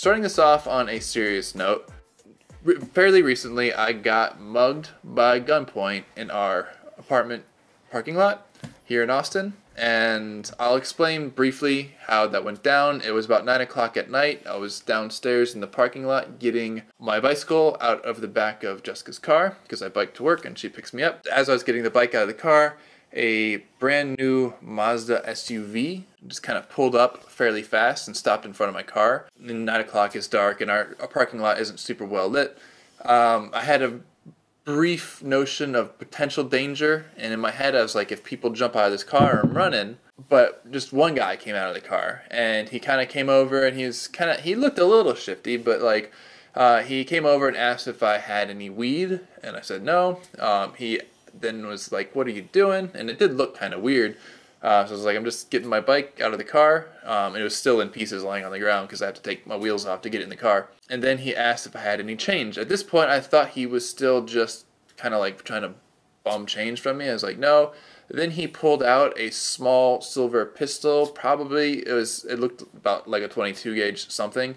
Starting this off on a serious note, fairly recently I got mugged by gunpoint in our apartment parking lot here in Austin, and I'll explain briefly how that went down. It was about 9 o'clock at night. I was downstairs in the parking lot getting my bicycle out of the back of Jessica's car because I bike to work and she picks me up. As I was getting the bike out of the car, a brand new Mazda SUV just kind of pulled up fairly fast and stopped in front of my car. And 9 o'clock is dark and our parking lot isn't super well lit. I had a brief notion of potential danger, and in my head I was like, if people jump out of this car, I'm running. But just one guy came out of the car, and he kind of came over, and he looked a little shifty, but like he came over and asked if I had any weed, and I said no. He then was like, what are you doing? And it did look kind of weird. So I was like, I'm just getting my bike out of the car. It was still in pieces lying on the ground because I had to take my wheels off to get it in the car. And then he asked if I had any change. At this point, I thought he was still just kind of like trying to bum change from me. I was like, no. Then he pulled out a small silver pistol. Probably it looked about like a 22 gauge something.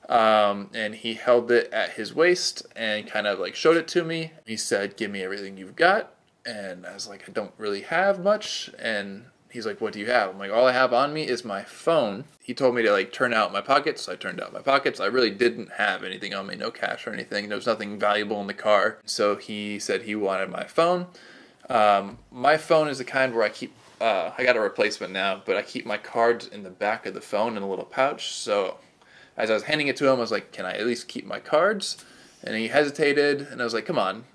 And he held it at his waist and kind of like showed it to me. He said, give me everything you've got. And I was like, I don't really have much. And he's like, what do you have? I'm like, all I have on me is my phone. He told me to like turn out my pockets, so I turned out my pockets. I really didn't have anything on me, no cash or anything. There was nothing valuable in the car. So he said he wanted my phone. My phone is the kind where I got a replacement now, but I keep my cards in the back of the phone in a little pouch. So as I was handing it to him, I was like, can I at least keep my cards? And he hesitated, and I was like, come on.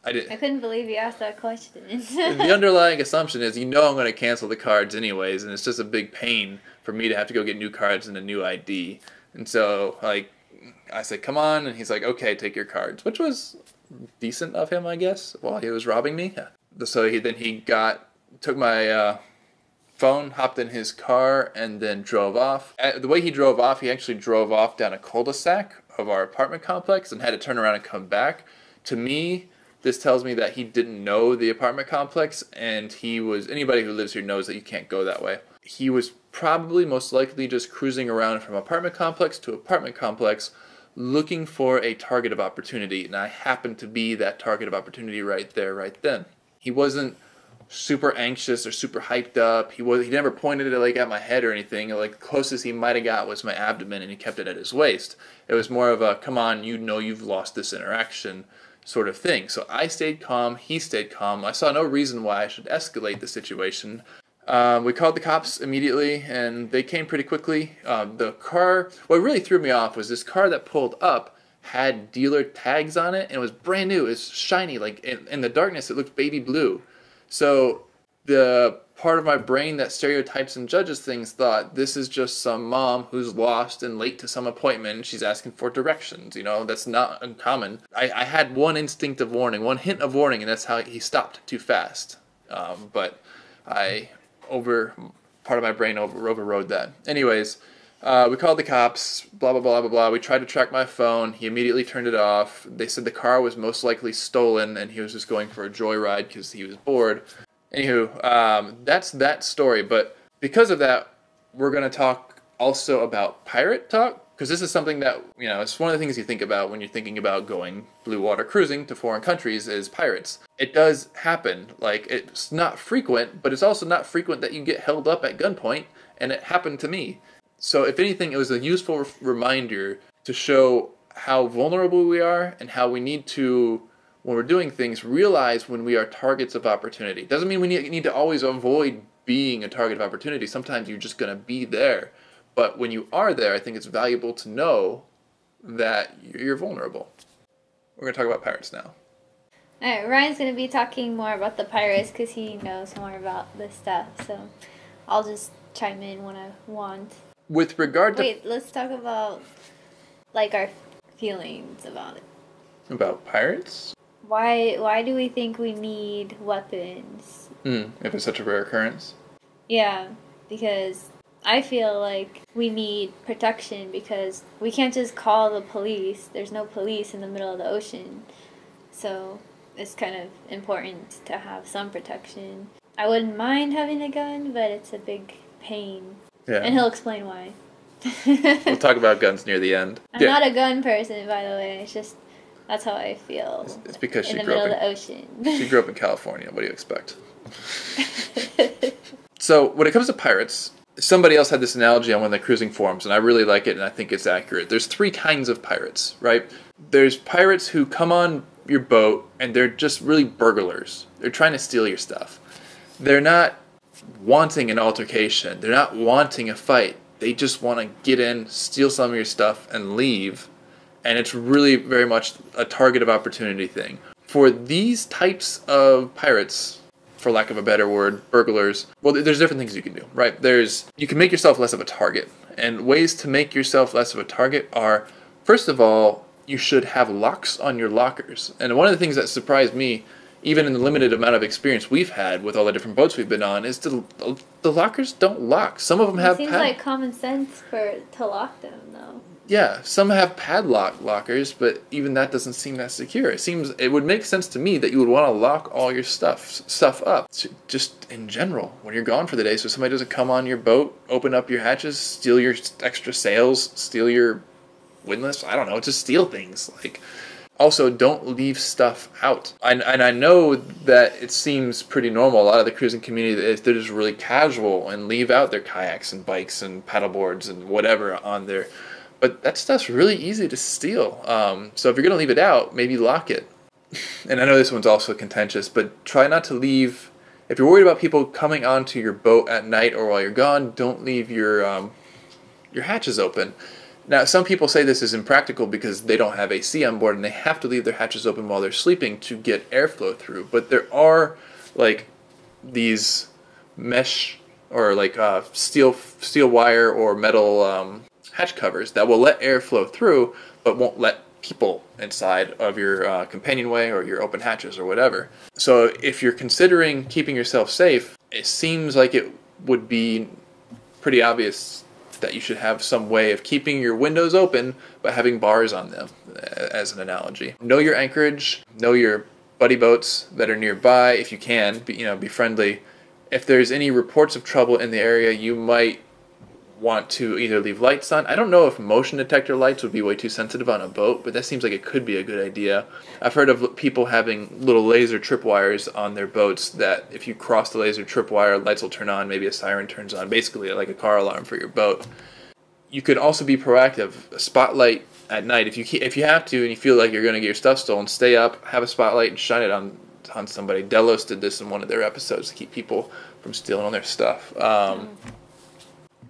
I couldn't believe you asked that question. The underlying assumption is, I'm going to cancel the cards anyways, and it's just a big pain for me to have to go get new cards and a new ID. And so, like, I said, come on, and he's like, okay, take your cards, which was decent of him, I guess, while he was robbing me. So he took my phone, hopped in his car, and then drove off. The way he drove off, he actually drove off down a cul-de-sac of our apartment complex and had to turn around and come back. To me, this tells me that he didn't know the apartment complex, and anybody who lives here knows that you can't go that way. He was probably most likely just cruising around from apartment complex to apartment complex looking for a target of opportunity, and I happened to be that target of opportunity right there, right then. He wasn't super anxious or super hyped up. He never pointed it like at my head or anything. Like the closest he might have got was my abdomen, and he kept it at his waist. It was more of a, come on, you've lost this interaction sort of thing. So I stayed calm, he stayed calm. I saw no reason why I should escalate the situation. We called the cops immediately, and they came pretty quickly. The car, what really threw me off was this car that pulled up had dealer tags on it, and it was brand new. It was shiny, like in the darkness it looked baby blue. So the part of my brain that stereotypes and judges things thought this is just some mom who's lost and late to some appointment and she's asking for directions. That's not uncommon. I had one instinct of warning, one hint of warning, and that's how he stopped too fast. But part of my brain overrode that. Anyways, we called the cops, blah, blah, blah, blah, blah. We tried to track my phone. He immediately turned it off. They said the car was most likely stolen and he was just going for a joyride because he was bored. Anywho, that's that story. But because of that, we're going to talk also about pirate talk, because this is something that, it's one of the things you think about when you're thinking about going blue water cruising to foreign countries is pirates. It does happen. Like, it's not frequent, but it's also not frequent that you get held up at gunpoint, and it happened to me. So if anything, it was a useful reminder to show how vulnerable we are and how we need to, when we're doing things, realize when we are targets of opportunity. Doesn't mean we need to always avoid being a target of opportunity. Sometimes you're just going to be there. But when you are there, I think it's valuable to know that you're vulnerable. We're going to talk about pirates now. Alright, Ryan's going to be talking more about the pirates because he knows more about this stuff. So I'll just chime in when I want. With regard to... Wait, let's talk about, like, our feelings about it. About pirates? Why do we think we need weapons? If it's such a rare occurrence? Yeah, because I feel like we need protection because we can't just call the police. There's no police in the middle of the ocean. So it's kind of important to have some protection. I wouldn't mind having a gun, but it's a big pain. Yeah. And he'll explain why. We'll talk about guns near the end. I'm not a gun person, by the way. It's just that's how I feel. It's because in the middle of the ocean. She grew up in California. What do you expect? So when it comes to pirates, somebody else had this analogy on one of the cruising forums, and I really like it, and I think it's accurate. There's 3 kinds of pirates, right? There's pirates who come on your boat, and they're just really burglars. They're trying to steal your stuff. They're not wanting an altercation. They're not wanting a fight. They just want to get in, steal some of your stuff, and leave. And it's really very much a target of opportunity thing. For these types of pirates, for lack of a better word, burglars, well, there's different things you can do, right? You can make yourself less of a target. And ways to make yourself less of a target are, first of all, you should have locks on your lockers. And one of the things that surprised me, even in the limited amount of experience we've had with all the different boats we've been on, is the lockers don't lock. Some of them have It seems like common sense to lock them, though. Yeah, some have padlock lockers, but even that doesn't seem that secure. It would make sense to me that you would want to lock all your stuff up, just in general, when you're gone for the day, so somebody doesn't come on your boat, open up your hatches, steal your extra sails, steal your windlass, I don't know, just steal things. Also, don't leave stuff out. And I know that it seems pretty normal. A lot of the cruising community, they're just really casual and leave out their kayaks and bikes and paddleboards and whatever on there. But that stuff's really easy to steal. So if you're going to leave it out, maybe lock it. And I know this one's also contentious, but try not to leave... If you're worried about people coming onto your boat at night or while you're gone, don't leave your hatches open. Now, some people say this is impractical because they don't have AC on board and they have to leave their hatches open while they're sleeping to get airflow through. But there are, these mesh or, steel wire or metal hatch covers that will let air flow through but won't let people inside of your companionway or your open hatches or whatever. So if you're considering keeping yourself safe, it seems like it would be pretty obvious that you should have some way of keeping your windows open but having bars on them, as an analogy. Know your anchorage, know your buddy boats that are nearby if you can, be friendly. If there's any reports of trouble in the area, you might want to either leave lights on. I don't know if motion detector lights would be way too sensitive on a boat, but that seems like it could be a good idea. I've heard of people having little laser tripwires on their boats that if you cross the laser tripwire, lights will turn on, maybe a siren turns on, basically like a car alarm for your boat. You could also be proactive. A spotlight at night, if you have to and you feel like you're going to get your stuff stolen, stay up, have a spotlight and shine it on somebody. Delos did this in one of their episodes to keep people from stealing all their stuff.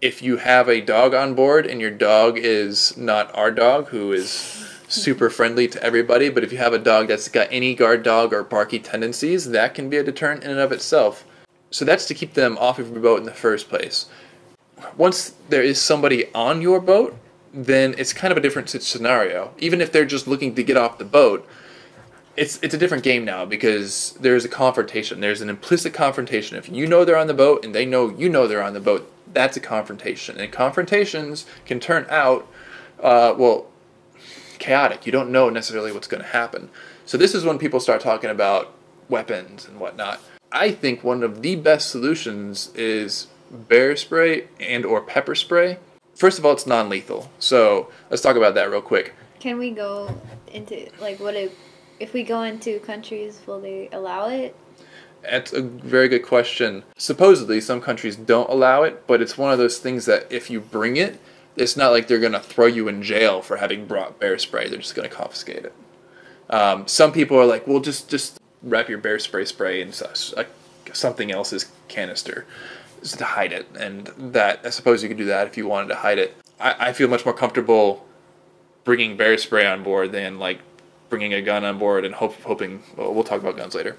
If you have a dog on board and your dog is not our dog, who is super friendly to everybody, but if you have a dog that's got any guard dog or barky tendencies, that can be a deterrent in and of itself. So that's to keep them off of your boat in the first place. Once there is somebody on your boat, then it's kind of a different scenario. Even if they're just looking to get off the boat, it's a different game now because there's a confrontation. There's an implicit confrontation. If you know they're on the boat and they know you know they're on the boat, that's a confrontation. And confrontations can turn out, chaotic. You don't know necessarily what's going to happen. So this is when people start talking about weapons and whatnot. I think one of the best solutions is bear spray and or pepper spray. First of all, it's non-lethal. So let's talk about that real quick. Can we go into, what if we go into countries, will they allow it? That's a very good question. Supposedly, some countries don't allow it, but it's one of those things that if you bring it, it's not like they're going to throw you in jail for having brought bear spray. They're just going to confiscate it. Some people are like, well, just wrap your bear spray in something else's canister to hide it. And that, I suppose you could do that if you wanted to hide it. I feel much more comfortable bringing bear spray on board than bringing a gun on board and hoping, well, we'll talk about guns later.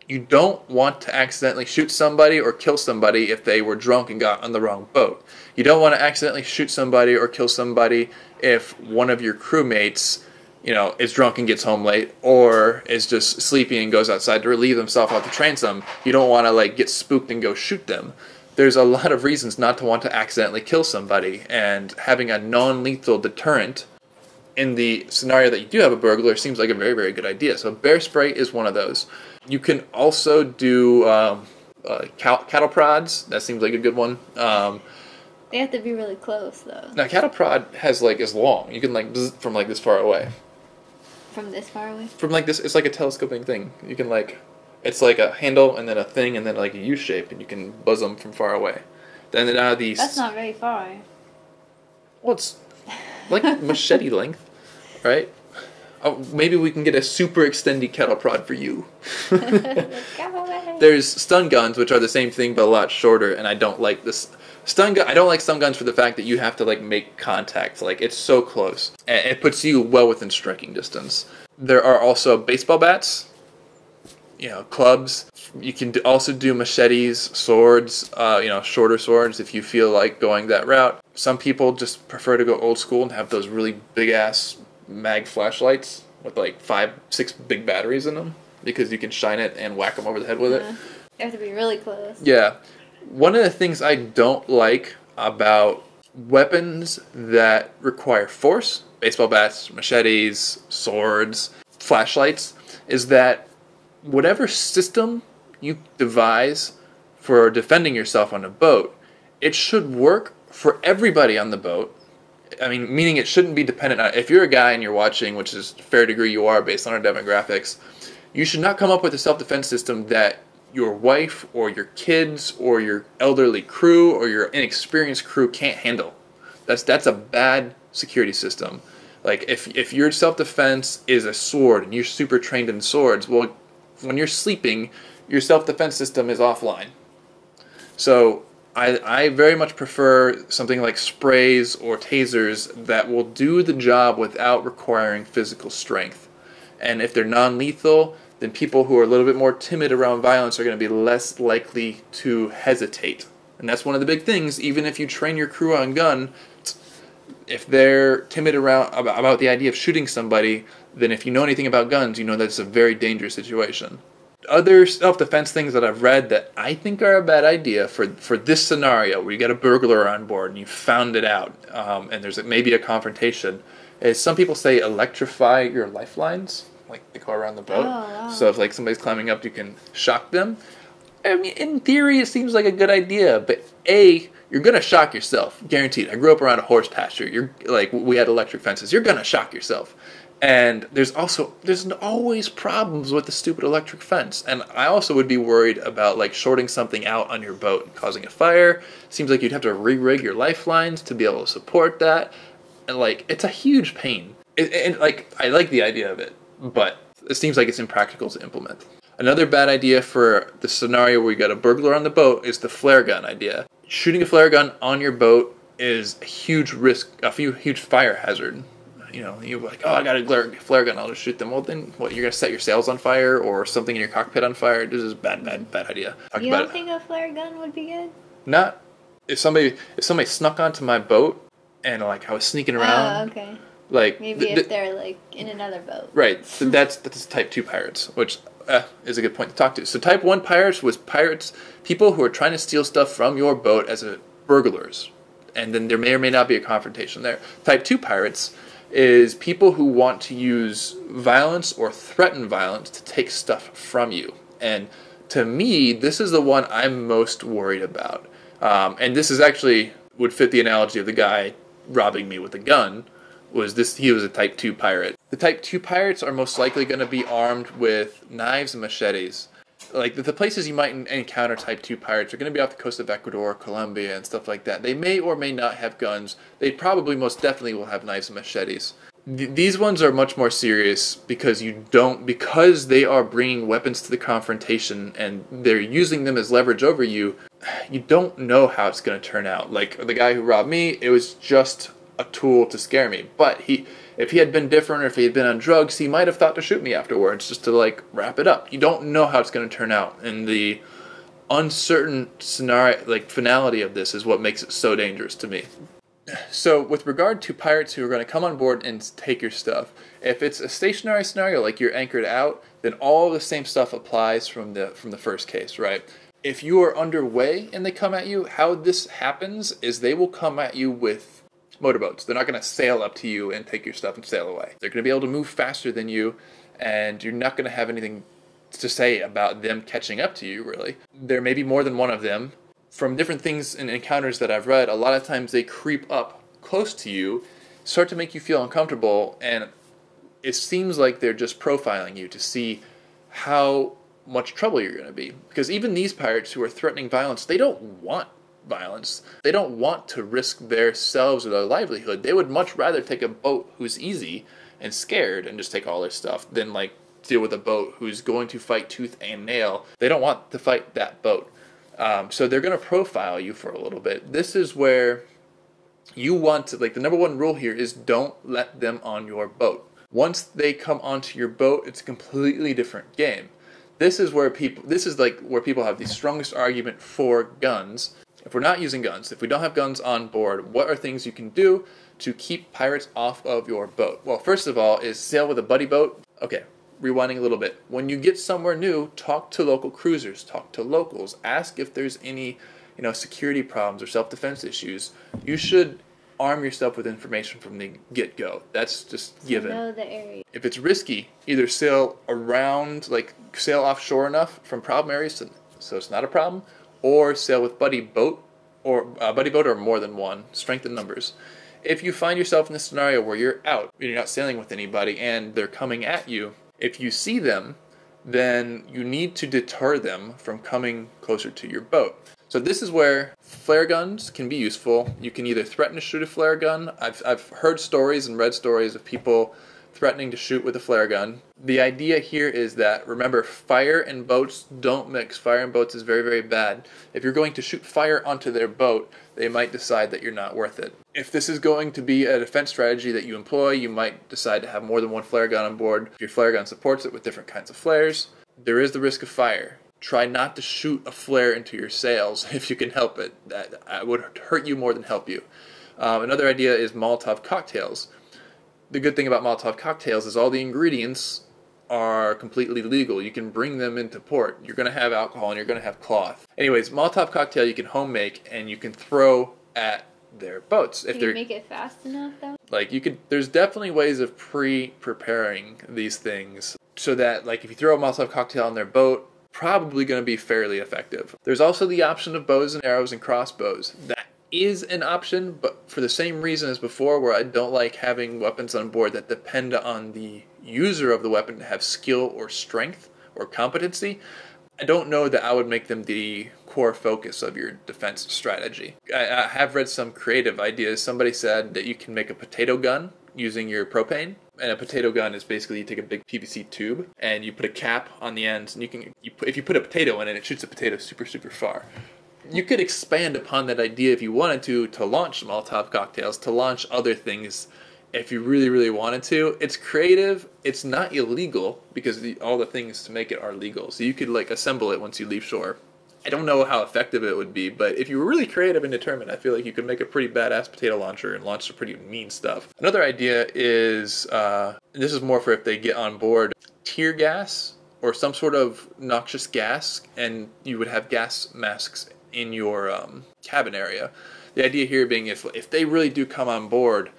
You don't want to accidentally shoot somebody or kill somebody if they were drunk and got on the wrong boat. You don't want to accidentally shoot somebody or kill somebody if one of your crewmates, is drunk and gets home late or is just sleepy and goes outside to relieve themselves off the transom. You don't want to get spooked and go shoot them. There's a lot of reasons not to want to accidentally kill somebody, and having a non-lethal deterrent in the scenario that you do have a burglar seems like a very, very good idea. So bear spray is one of those. You can also do cattle prods. That seems like a good one. They have to be really close, though. Now, cattle prod is long. You can bzz from this far away. From this far away? From this, it's like a telescoping thing. You can it's like a handle and then a thing and then a U shape, and you can buzz them from far away. Then these. That's not very far. Well, it's like machete length, right? Oh, maybe we can get a super extended cattle prod for you. There's stun guns, which are the same thing but a lot shorter, and I don't like this stun gun. I don't like stun guns for the fact that you have to make contact. It's so close, and it puts you well within striking distance. There are also baseball bats, clubs. You can also do machetes, swords, shorter swords if you feel like going that route. Some people just prefer to go old school and have those really big ass mag flashlights with 5-6 big batteries in them, because you can shine it and whack them over the head with it. You have to be really close. Yeah. One of the things I don't like about weapons that require force, baseball bats, machetes, swords, flashlights, is that whatever system you devise for defending yourself on a boat, it should work for everybody on the boat. I mean, meaning it shouldn't be dependent on, if you're a guy and you're watching, which is a fair degree you are based on our demographics, you should not come up with a self-defense system that your wife or your kids or your elderly crew or your inexperienced crew can't handle. That's a bad security system. If your self-defense is a sword and you're super trained in swords, well, when you're sleeping, your self-defense system is offline. So I very much prefer something like sprays or tasers that will do the job without requiring physical strength. And if they're non-lethal, then people who are a little bit more timid around violence are going to be less likely to hesitate. And that's one of the big things. Even if you train your crew on gun, if they're timid about the idea of shooting somebody, then if you know anything about guns, you know that's a very dangerous situation. Other self-defense things that I've read that I think are a bad idea for this scenario, where you got a burglar on board and you found it out, and there's maybe a confrontation, is some people say electrify your lifelines, they go around the boat. Oh, wow. So if somebody's climbing up, you can shock them. I mean, in theory, it seems like a good idea, but you're gonna shock yourself, guaranteed. I grew up around a horse pasture. We had electric fences. You're gonna shock yourself. And there's always problems with the stupid electric fence. And I also would be worried about shorting something out on your boat and causing a fire. Seems like you'd have to re-rig your lifelines to be able to support that. And it's a huge pain. I like the idea of it, but it seems like it's impractical to implement. Another bad idea for the scenario where you got a burglar on the boat is the flare gun idea. Shooting a flare gun on your boat is a huge risk, huge fire hazard. You're like, oh, I got a flare gun, I'll just shoot them. Well, then what, you're going to set your sails on fire or something in your cockpit on fire? This is bad idea. You don't think a flare gun would be good? Not if somebody snuck onto my boat and I was sneaking around. Oh, okay. Maybe if they're in another boat. Right. So that's type 2 pirates, which is a good point to talk to. So type 1 pirates was people who are trying to steal stuff from your boat as burglars. And then there may or may not be a confrontation there. Type 2 pirates is people who want to use violence or threaten violence to take stuff from you. And to me, this is the one I'm most worried about. And this is actually would fit the analogy of the guy robbing me with a gun. He was a type 2 pirate. The type 2 pirates are most likely going to be armed with knives and machetes. The places you might encounter type 2 pirates are going to be off the coast of Ecuador, Colombia, and stuff like that. They may or may not have guns. They probably most definitely will have knives and machetes. These ones are much more serious because they are bringing weapons to the confrontation and they're using them as leverage over you. You don't know how it's going to turn out. The guy who robbed me, it was just a tool to scare me. But if he had been different or if he had been on drugs, he might have thought to shoot me afterwards just to wrap it up. You don't know how it's going to turn out. And the uncertain scenario, finality of this is what makes it so dangerous to me. So with regard to pirates who are going to come on board and take your stuff, if it's a stationary scenario, you're anchored out, then all the same stuff applies from the first case, right? If you are underway and they come at you, how this happens is they will come at you with motorboats. They're not going to sail up to you and take your stuff and sail away. They're going to be able to move faster than you, and you're not going to have anything to say about them catching up to you, really. There may be more than one of them, from different things and encounters that I've read, a lot of times they creep up close to you, start to make you feel uncomfortable, and it seems like they're just profiling you to see how much trouble you're going to be. Because even these pirates who are threatening violence, they don't want violence. They don't want to risk themselves or their livelihood. They would much rather take a boat who's easy and scared and just take all their stuff than like deal with a boat who's going to fight tooth and nail. They don't want to fight that boat. So they're going to profile you for a little bit. This is where you want to, like, the number one rule here is don't let them on your boat. Once they come onto your boat, it's a completely different game. This is where people have the strongest argument for guns. If we're not using guns, if we don't have guns on board, what are things you can do to keep pirates off of your boat? Well, first of all is sail with a buddy boat. Okay, rewinding a little bit. When you get somewhere new, talk to local cruisers, talk to locals, ask if there's any, security problems or self-defense issues. You should arm yourself with information from the get-go. That's just given. Know the area. If it's risky, either sail around, like sail offshore enough from problem areas so it's not a problem, or sail with buddy boat or more than one. Strength in numbers. If you find yourself in a scenario where you're out, you're not sailing with anybody, and they're coming at you, if you see them, then you need to deter them from coming closer to your boat. So this is where flare guns can be useful. You can either threaten to shoot a flare gun. I've heard stories and read stories of people threatening to shoot with a flare gun. The idea here is that, remember, fire and boats don't mix. Fire and boats is very, very bad. If you're going to shoot fire onto their boat, they might decide that you're not worth it. If this is going to be a defense strategy that you employ, you might decide to have more than one flare gun on board. If your flare gun supports it with different kinds of flares, there is the risk of fire. Try not to shoot a flare into your sails if you can help it. That would hurt you more than help you. Another idea is Molotov cocktails. The good thing about Molotov cocktails is all the ingredients are completely legal. You can bring them into port. You're going to have alcohol and you're going to have cloth. Anyways, Molotov cocktail you can home make and you can throw at their boats. Can you make it fast enough though? There's definitely ways of preparing these things so that, like, if you throw a Molotov cocktail on their boat, probably going to be fairly effective. There's also the option of bows and arrows and crossbows. That is an option, but for the same reason as before, where I don't like having weapons on board that depend on the user of the weapon to have skill or strength or competency, I don't know that I would make them the core focus of your defense strategy. I have read some creative ideas. Somebody said that you can make a potato gun using your propane. And a potato gun is basically you take a big PVC tube and you put a cap on the ends, and if you put a potato in it, it shoots a potato super, super far. You could expand upon that idea if you wanted to launch Molotov cocktails, to launch other things if you really, really wanted to. It's creative. It's not illegal because all the things to make it are legal. So you could assemble it once you leave shore. I don't know how effective it would be, but if you were really creative and determined, I feel like you could make a pretty badass potato launcher and launch some pretty mean stuff. Another idea is, this is more for if they get on board, tear gas or some sort of noxious gas, and you would have gas masks in your cabin area. The idea here being if they really do come on board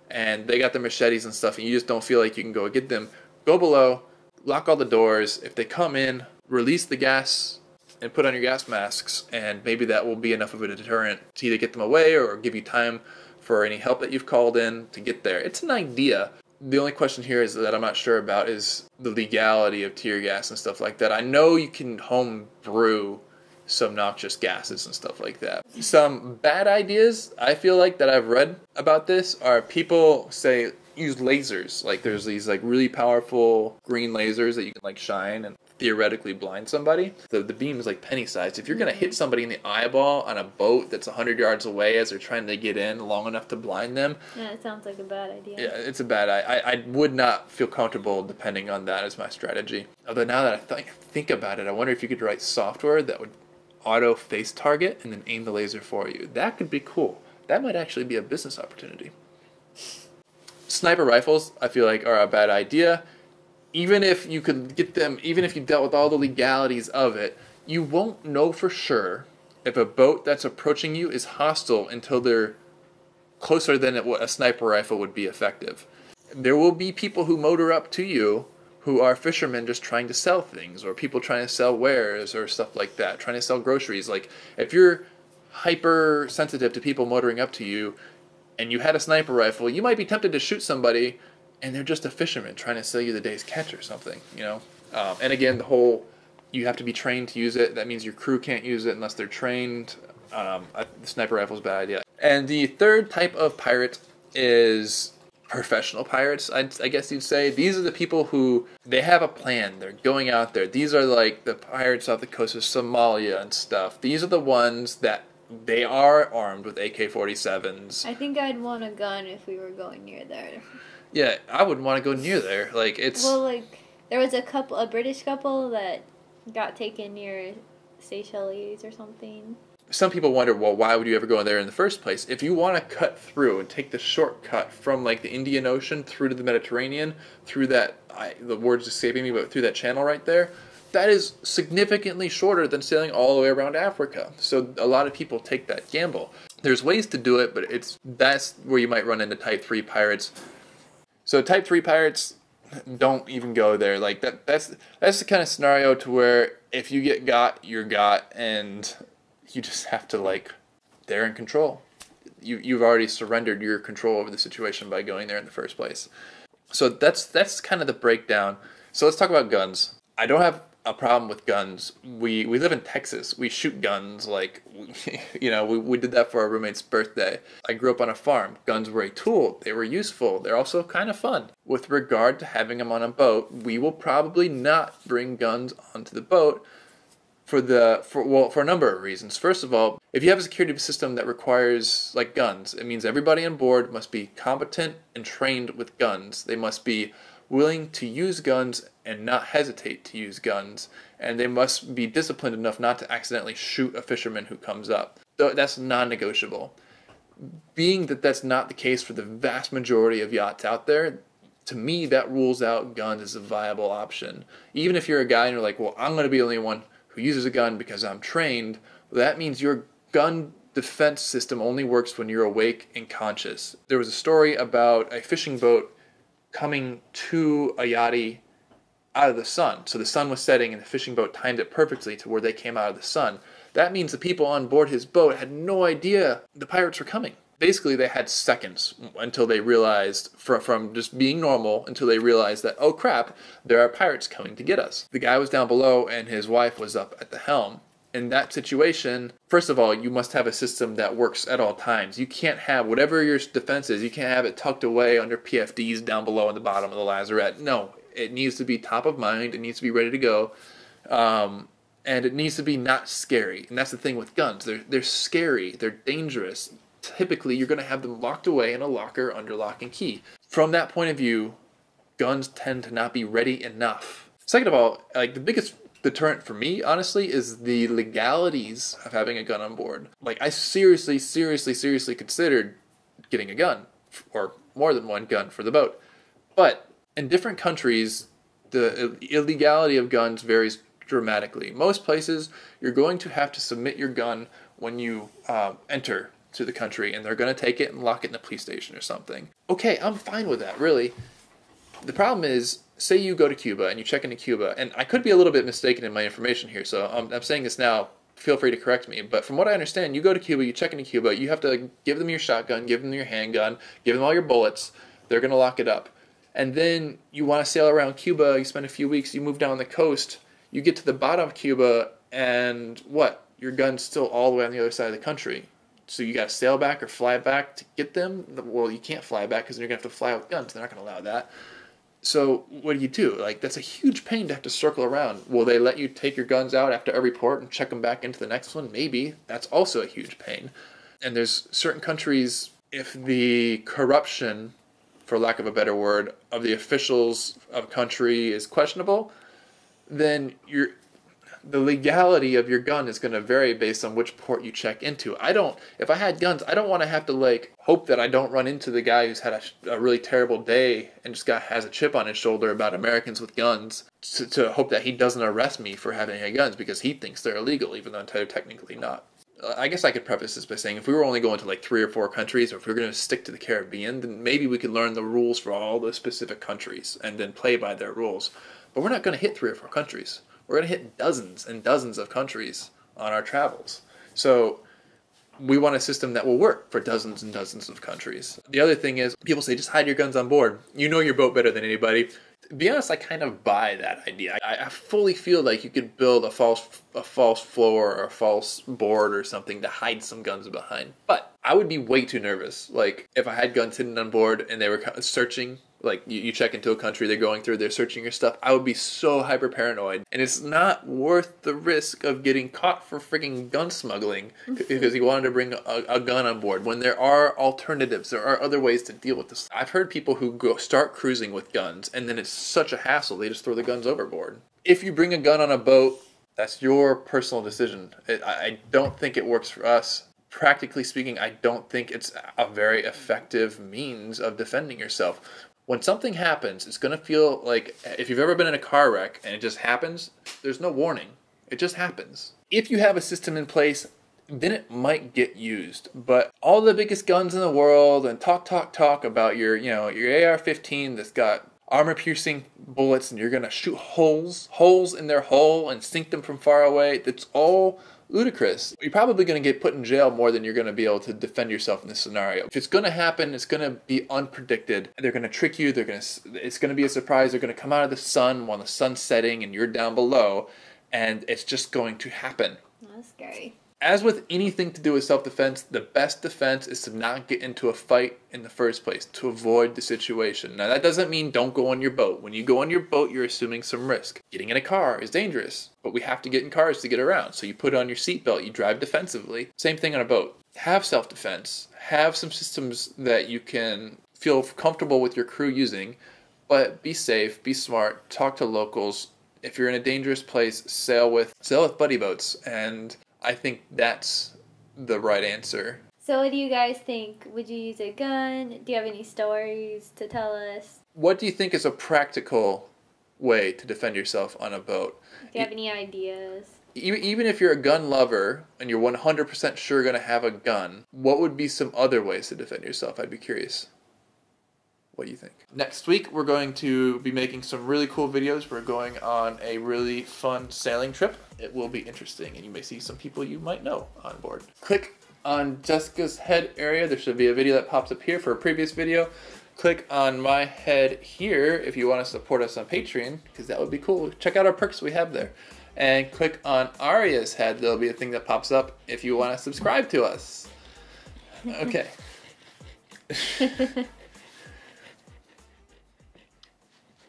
and they got their machetes and stuff and you just don't feel like you can go get them, go below, lock all the doors. If they come in, release the gas and put on your gas masks, and maybe that will be enough of a deterrent to either get them away or give you time for any help that you've called in to get there. It's an idea. The only question here is that I'm not sure about is the legality of tear gas and stuff like that. I know you can home brew some noxious gases and stuff like that. Some bad ideas I feel like that I've read about this are people say use lasers. Like there's these really powerful green lasers that you can shine and theoretically blind somebody. The beam is penny sized. If you're going to hit somebody in the eyeball on a boat that's 100 yards away as they're trying to get in long enough to blind them. Yeah, it sounds like a bad idea. Yeah, it's a bad idea. I would not feel comfortable depending on that as my strategy. Although now that I think about it, I wonder if you could write software that would auto face target and then aim the laser for you. That could be cool. That might actually be a business opportunity. Sniper rifles, I feel like, are a bad idea. Even if you could get them, even if you dealt with all the legalities of it, you won't know for sure if a boat that's approaching you is hostile until they're closer than a sniper rifle would be effective. There will be people who motor up to you who are fishermen just trying to sell things, or people trying to sell wares or stuff like that, trying to sell groceries. Like, if you're hypersensitive to people motoring up to you, and you had a sniper rifle, you might be tempted to shoot somebody, and they're just a fisherman trying to sell you the day's catch or something, you know? And again, the whole, you have to be trained to use it. That means your crew can't use it unless they're trained. The sniper rifle is a bad idea. And the third type of pirate is professional pirates, I guess you'd say. These are the people who, they have a plan. They're going out there. These are like the pirates off the coast of Somalia and stuff. These are the ones that they are armed with AK-47s. I think I'd want a gun if we were going near there. Yeah, I wouldn't want to go near there. Like, it's... Well, like, there was a British couple that got taken near Seychelles or something. Some people wonder, well, why would you ever go in there in the first place? If you want to cut through and take the shortcut from, like, the Indian Ocean through to the Mediterranean, through that, the word's escaping me, but through that channel right there, that is significantly shorter than sailing all the way around Africa. So a lot of people take that gamble. There's ways to do it, but that's where you might run into Type 3 pirates. So Type 3 pirates, don't even go there. Like, that's the kind of scenario to where if you get got, you're got, and you just have to, like, they're in control. You've already surrendered your control over the situation by going there in the first place. So that's kind of the breakdown. So let's talk about guns. I don't have a problem with guns. We live in Texas. We shoot guns. Like, you know, we did that for our roommate's birthday. I grew up on a farm. Guns were a tool. They were useful. They're also kind of fun. With regard to having them on a boat, we will probably not bring guns onto the boat for a number of reasons. First of all, if you have a security system that requires, like, guns, it means everybody on board must be competent and trained with guns. They must be willing to use guns and not hesitate to use guns, and they must be disciplined enough not to accidentally shoot a fisherman who comes up. That's non-negotiable. Being that that's not the case for the vast majority of yachts out there, to me that rules out guns as a viable option. Even if you're a guy and you're like, well, I'm going to be the only one who uses a gun because I'm trained, well, that means your gun defense system only works when you're awake and conscious. There was a story about a fishing boat coming to a yachty out of the sun. So the sun was setting and the fishing boat timed it perfectly to where they came out of the sun. That means the people on board his boat had no idea the pirates were coming. Basically, they had seconds until they realized, from just being normal, until they realized that, oh crap, there are pirates coming to get us. The guy was down below and his wife was up at the helm. In that situation, first of all, you must have a system that works at all times. You can't have, whatever your defense is, you can't have it tucked away under PFDs down below in the bottom of the lazarette. No, it needs to be top of mind. It needs to be ready to go. And it needs to be not scary. And that's the thing with guns. They're scary. They're dangerous. Typically, you're going to have them locked away in a locker under lock and key. From that point of view, guns tend to not be ready enough. Second of all, like, the biggest deterrent for me, honestly, is the legalities of having a gun on board. Like, I seriously considered getting a gun, or more than one gun for the boat. But in different countries, the illegality of guns varies dramatically. Most places, you're going to have to submit your gun when you enter to the country, and they're going to take it and lock it in a police station or something. Okay, I'm fine with that, really. The problem is, say you go to Cuba and you check into Cuba, and I could be a little bit mistaken in my information here, so I'm saying this now, feel free to correct me, but from what I understand, you go to Cuba, you check into Cuba, you have to give them your shotgun, give them your handgun, give them all your bullets, they're going to lock it up. And then you want to sail around Cuba, you spend a few weeks, you move down the coast, you get to the bottom of Cuba, and what? Your gun's still all the way on the other side of the country. So you got to sail back or fly back to get them? Well, you can't fly back because you're going to have to fly with guns. They're not going to allow that. So what do? Like, that's a huge pain to have to circle around. Will they let you take your guns out after every port and check them back into the next one? Maybe. That's also a huge pain. And there's certain countries, if the corruption, for lack of a better word, of the officials of a country is questionable, then the legality of your gun is going to vary based on which port you check into. If I had guns, I don't want to have to, like, hope that I don't run into the guy who's had a really terrible day and just has a chip on his shoulder about Americans with guns to hope that he doesn't arrest me for having any guns because he thinks they're illegal, even though they're technically not. I guess I could preface this by saying if we were only going to like 3 or 4 countries, or if we were going to stick to the Caribbean, then maybe we could learn the rules for all the specific countries and then play by their rules. But we're not going to hit 3 or 4 countries. We're going to hit dozens and dozens of countries on our travels. So We want a system that will work for dozens and dozens of countries. The other thing is, people say, just hide your guns on board. You know your boat better than anybody. To be honest, I kind of buy that idea. I fully feel like you could build a false floor or a false board or something to hide some guns behind. But I would be way too nervous. Like, if I had guns hidden on board and they were searching, like you check into a country, they're going through, they're searching your stuff, I would be so hyper paranoid. And it's not worth the risk of getting caught for freaking gun smuggling because he wanted to bring a gun on board, when there are alternatives, there are other ways to deal with this. I've heard people who start cruising with guns and then it's such a hassle, they just throw the guns overboard. If you bring a gun on a boat, that's your personal decision. I don't think it works for us. Practically speaking, I don't think it's a very effective means of defending yourself. When something happens, it's going to feel like, if you've ever been in a car wreck and it just happens, there's no warning. It just happens. If you have a system in place, then it might get used. But all the biggest guns in the world and talk about your AR-15 that's got armor-piercing bullets and you're going to shoot holes in their hull and sink them from far away, that's all ludicrous. You're probably going to get put in jail more than you're going to be able to defend yourself in this scenario. If it's going to happen, it's going to be unpredicted. They're going to trick you. It's going to be a surprise. They're going to come out of the sun while the sun's setting and you're down below, and it's just going to happen. That's scary. As with anything to do with self-defense, the best defense is to not get into a fight in the first place, to avoid the situation. Now, that doesn't mean don't go on your boat. When you go on your boat, you're assuming some risk. Getting in a car is dangerous, but we have to get in cars to get around. So you put on your seatbelt, you drive defensively. Same thing on a boat. Have self-defense. Have some systems that you can feel comfortable with your crew using, but be safe, be smart, talk to locals. If you're in a dangerous place, sail with buddy boats, and I think that's the right answer. So what do you guys think? Would you use a gun? Do you have any stories to tell us? What do you think is a practical way to defend yourself on a boat? Do you have any ideas? Even if you're a gun lover and you're 100% sure you're going to have a gun, what would be some other ways to defend yourself? I'd be curious. What do you think? Next week, we're going to be making some really cool videos. We're going on a really fun sailing trip. It will be interesting, and you may see some people you might know on board. Click on Jessica's head area. There should be a video that pops up here for a previous video. Click on my head here if you want to support us on Patreon, because that would be cool. Check out our perks we have there. And click on Aria's head. There'll be a thing that pops up if you want to subscribe to us. Okay.